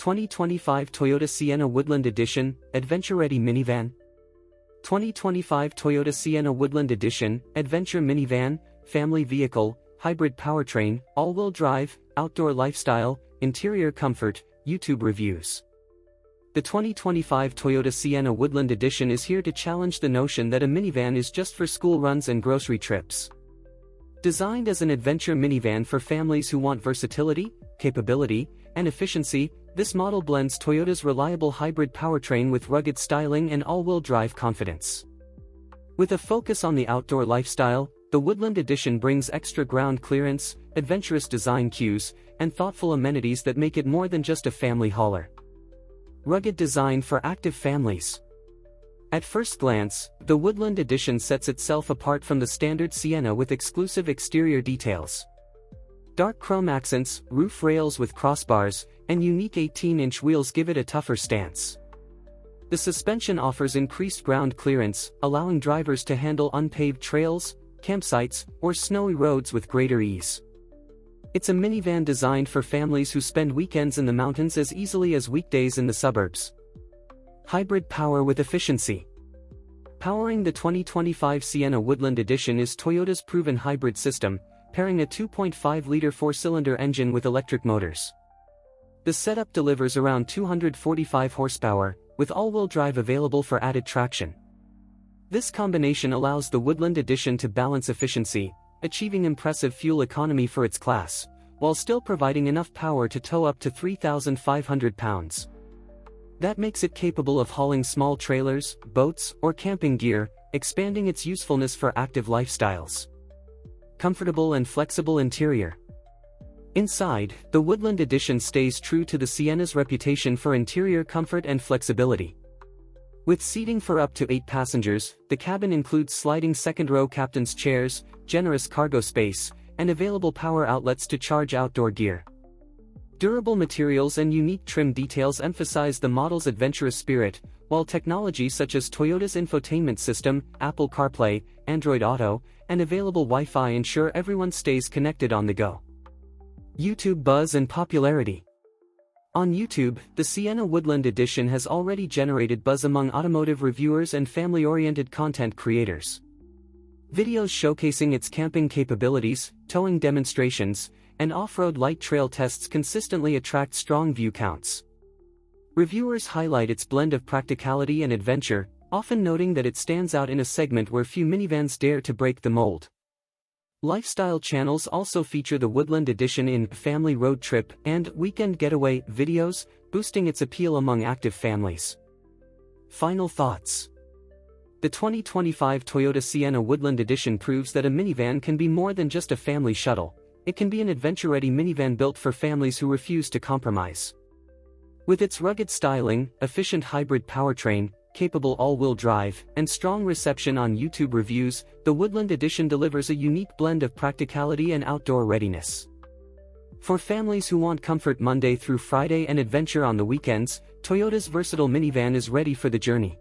2025 Toyota Sienna Woodland Edition, Adventure-Ready Minivan. 2025 Toyota Sienna Woodland Edition, Adventure Minivan, Family Vehicle, Hybrid Powertrain, All-Wheel Drive, Outdoor Lifestyle, Interior Comfort, YouTube Reviews. The 2025 Toyota Sienna Woodland Edition is here to challenge the notion that a minivan is just for school runs and grocery trips. Designed as an adventure minivan for families who want versatility, capability, and efficiency, this model blends Toyota's reliable hybrid powertrain with rugged styling and all-wheel drive confidence. With a focus on the outdoor lifestyle, the Woodland Edition brings extra ground clearance, adventurous design cues, and thoughtful amenities that make it more than just a family hauler. Rugged design for active families. At first glance, the Woodland Edition sets itself apart from the standard Sienna with exclusive exterior details. Dark chrome accents, roof rails with crossbars, and unique 18-inch wheels give it a tougher stance. The suspension offers increased ground clearance, allowing drivers to handle unpaved trails, campsites, or snowy roads with greater ease. It's a minivan designed for families who spend weekends in the mountains as easily as weekdays in the suburbs. Hybrid power with efficiency. Powering the 2025 Sienna Woodland Edition is Toyota's proven hybrid system, pairing a 2.5-liter four-cylinder engine with electric motors. The setup delivers around 245 horsepower, with all-wheel drive available for added traction. This combination allows the Woodland Edition to balance efficiency, achieving impressive fuel economy for its class, while still providing enough power to tow up to 3,500 pounds. That makes it capable of hauling small trailers, boats, or camping gear, expanding its usefulness for active lifestyles. Comfortable and flexible interior. Inside, the Woodland Edition stays true to the Sienna's reputation for interior comfort and flexibility. With seating for up to 8 passengers, the cabin includes sliding second-row captain's chairs, generous cargo space, and available power outlets to charge outdoor gear. Durable materials and unique trim details emphasize the model's adventurous spirit, while technology such as Toyota's infotainment system, Apple CarPlay, Android Auto, and available Wi-Fi ensure everyone stays connected on the go. YouTube buzz and popularity. On YouTube, the Sienna Woodland Edition has already generated buzz among automotive reviewers and family-oriented content creators. Videos showcasing its camping capabilities, towing demonstrations, and off-road light trail tests consistently attract strong view counts. Reviewers highlight its blend of practicality and adventure, often noting that it stands out in a segment where few minivans dare to break the mold. Lifestyle channels also feature the Woodland Edition in family road trip and weekend getaway videos, boosting its appeal among active families. Final thoughts. The 2025 Toyota Sienna Woodland Edition proves that a minivan can be more than just a family shuttle. It can be an adventure-ready minivan built for families who refuse to compromise. With its rugged styling, efficient hybrid powertrain, capable all-wheel drive, and strong reception on YouTube reviews, the Woodland Edition delivers a unique blend of practicality and outdoor readiness. For families who want comfort Monday through Friday and adventure on the weekends, Toyota's versatile minivan is ready for the journey.